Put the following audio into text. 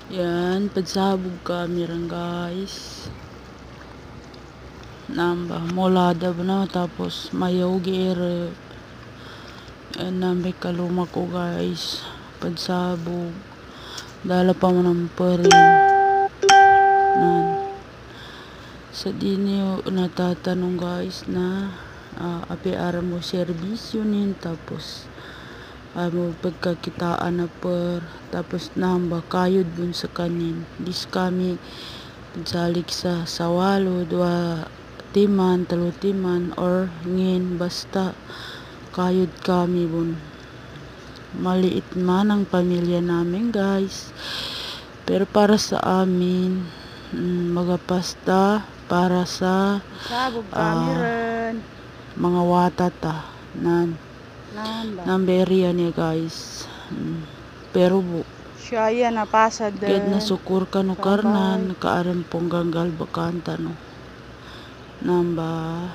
Yan, pagsabog kami rin guys. Namba, molada ba na tapos mayaw gere. Yan namay kaluma ko guys. Pagsabog. Dala pa mo ng parin. Nan. Sa dinyo natatanong guys na api ara mo serbisyo nin tapos mo pagkakitaan na per tapos namba kayod dun sa kanin dis kami pagsalik sa sawalo 2 timan 3 timan or ngin basta kayod kami bun maliit man ang pamilya namin guys pero para sa amin magapasta para sa Sabog kami rin. mga watata nan Namberia niya guys. Pero Siya yan napasa din. Ged na sukur ka no karnan, nakaaram pong ganggal bakanta no. Namba.